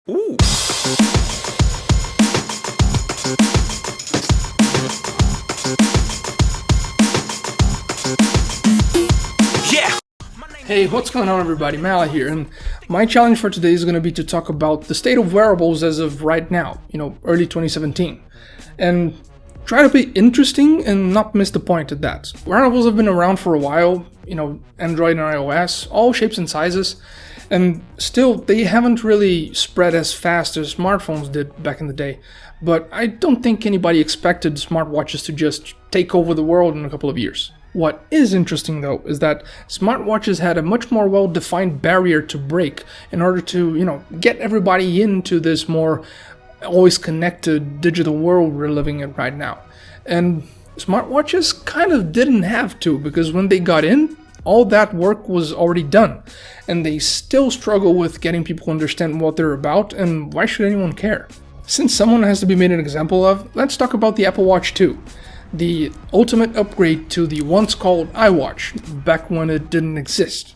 Ooh. Yeah. Hey, what's going on everybody, Mala here, and my challenge for today is going to be to talk about the state of wearables as of right now, early 2017, and try to be interesting and not miss the point at that. Wearables have been around for a while, Android and iOS, all shapes and sizes, and still they haven't really spread as fast as smartphones did back in the day. But I don't think anybody expected smartwatches to just take over the world in a couple of years. What is interesting though is that smartwatches had a much more well-defined barrier to break in order to, get everybody into this more always connected digital world we're living in right now. And smartwatches kind of didn't have to, because when they got in, all that work was already done, and they still struggle with getting people to understand what they're about, and why should anyone care? Since someone has to be made an example of, let's talk about the Apple Watch 2. The ultimate upgrade to the once called iWatch, back when it didn't exist.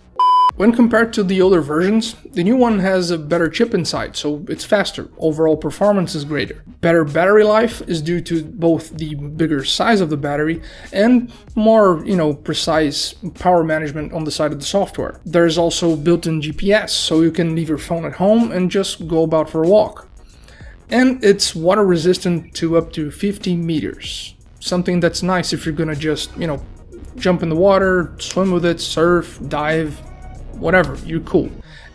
When compared to the older versions, the new one has a better chip inside, so it's faster, overall performance is greater. Better battery life is due to both the bigger size of the battery and more, precise power management on the side of the software. There's also built-in GPS, so you can leave your phone at home and just go about for a walk. And it's water resistant to up to 50 meters. Something that's nice if you're gonna just, jump in the water, swim with it, surf, dive, whatever, you're cool.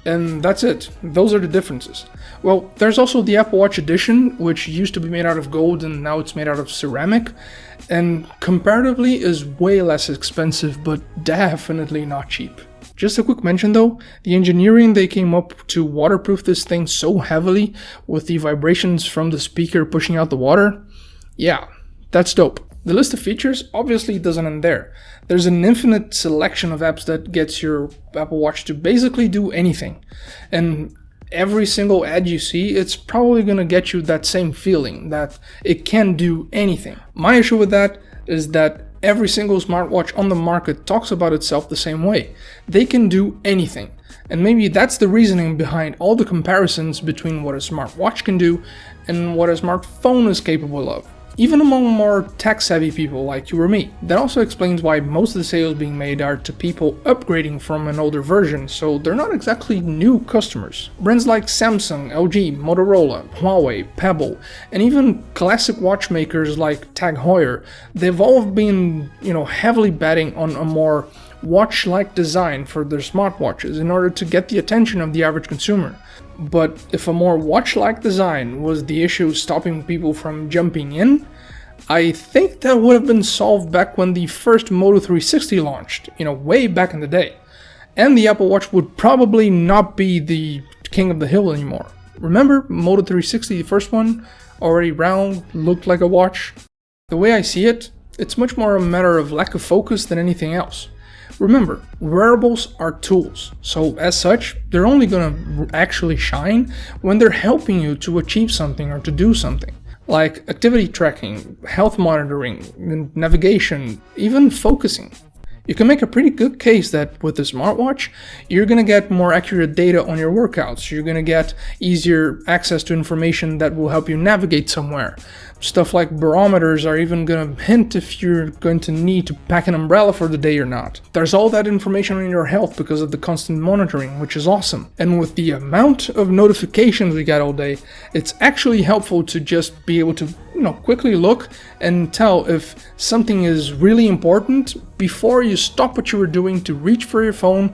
And that's it. Those are the differences. Well, there's also the Apple Watch Edition, which used to be made out of gold and now it's made out of ceramic, and comparatively is way less expensive, but definitely not cheap. Just a quick mention though, the engineering they came up to waterproof this thing so heavily with the vibrations from the speaker pushing out the water, yeah, that's dope. The list of features obviously doesn't end there. There's an infinite selection of apps that gets your Apple Watch to basically do anything. And every single ad you see, it's probably gonna get you that same feeling that it can do anything. My issue with that is that every single smartwatch on the market talks about itself the same way. They can do anything. And maybe that's the reasoning behind all the comparisons between what a smartwatch can do and what a smartphone is capable of. Even among more tech-savvy people like you or me. That also explains why most of the sales being made are to people upgrading from an older version, so they're not exactly new customers. Brands like Samsung, LG, Motorola, Huawei, Pebble, and even classic watchmakers like Tag Heuer, they've all been, heavily betting on a more watch-like design for their smartwatches in order to get the attention of the average consumer. But if a more watch-like design was the issue stopping people from jumping in, I think that would have been solved back when the first Moto 360 launched, way back in the day. And the Apple Watch would probably not be the king of the hill anymore. Remember Moto 360, the first one? Already round, looked like a watch? The way I see it, it's much more a matter of lack of focus than anything else. Remember, wearables are tools, so as such, they're only gonna actually shine when they're helping you to achieve something or to do something. Like activity tracking, health monitoring, navigation, even focusing. You can make a pretty good case that with the smartwatch, you're gonna get more accurate data on your workouts, you're gonna get easier access to information that will help you navigate somewhere. Stuff like barometers are even gonna hint if you're going to need to pack an umbrella for the day or not. There's all that information on your health because of the constant monitoring, which is awesome. And with the amount of notifications we get all day, it's actually helpful to just be able to, quickly look and tell if something is really important before you stop what you were doing to reach for your phone,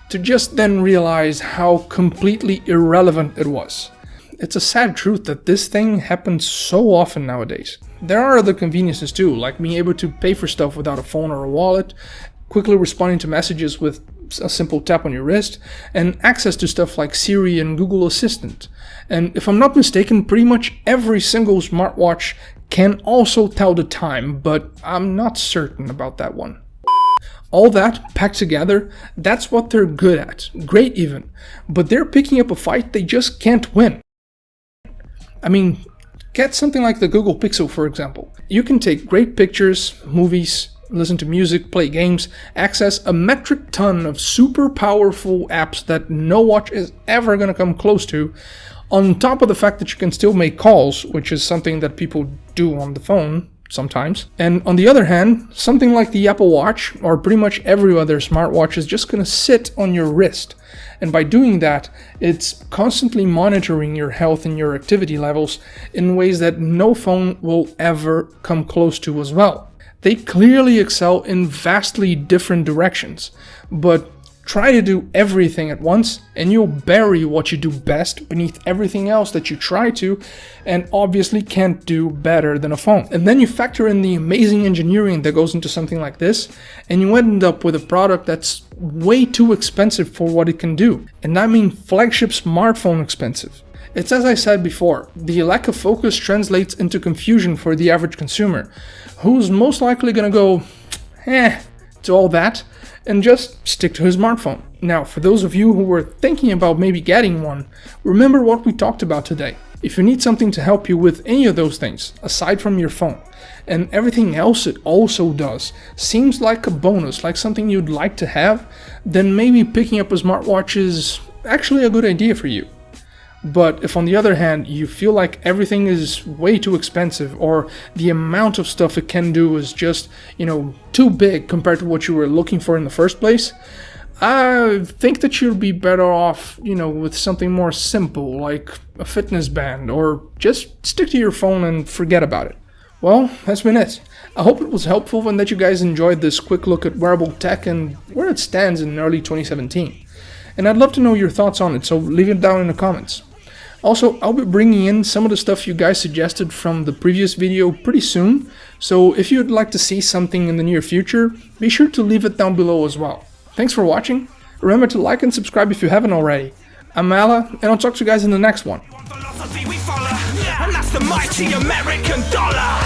to just then realize how completely irrelevant it was. It's a sad truth that this thing happens so often nowadays. There are other conveniences too, like being able to pay for stuff without a phone or a wallet, quickly responding to messages with a simple tap on your wrist, and access to stuff like Siri and Google Assistant. And if I'm not mistaken, pretty much every single smartwatch can also tell the time, but I'm not certain about that one. All that packed together, that's what they're good at, great even, but they're picking up a fight they just can't win. I mean, get something like the Google Pixel for example. You can take great pictures, movies, listen to music, play games, access a metric ton of super powerful apps that no watch is ever gonna come close to, On top of the fact that you can still make calls, which is something that people do on the phone sometimes. And on the other hand, something like the Apple Watch or pretty much every other smartwatch is just going to sit on your wrist. And by doing that, it's constantly monitoring your health and your activity levels in ways that no phone will ever come close to as well. They clearly excel in vastly different directions, but try to do everything at once and you'll bury what you do best beneath everything else that you try to and obviously can't do better than a phone. And then you factor in the amazing engineering that goes into something like this and you end up with a product that's way too expensive for what it can do. And I mean flagship smartphone expensive. It's as I said before, the lack of focus translates into confusion for the average consumer, who's most likely gonna go, to all that, and just stick to his smartphone. Now, for those of you who were thinking about maybe getting one, remember what we talked about today. If you need something to help you with any of those things, aside from your phone, and everything else it also does, seems like a bonus, like something you'd like to have, then maybe picking up a smartwatch is actually a good idea for you. But if on the other hand you feel like everything is way too expensive or the amount of stuff it can do is just, too big compared to what you were looking for in the first place, I think that you'll be better off, with something more simple like a fitness band or just stick to your phone and forget about it. Well, that's been it. I hope it was helpful and that you guys enjoyed this quick look at wearable tech and where it stands in early 2017. And I'd love to know your thoughts on it, so leave it down in the comments. Also, I'll be bringing in some of the stuff you guys suggested from the previous video pretty soon, so if you'd like to see something in the near future, be sure to leave it down below as well. Thanks for watching, remember to like and subscribe if you haven't already. I'm Mala, and I'll talk to you guys in the next one. Philosophy we follow, and that's the mighty American dollar.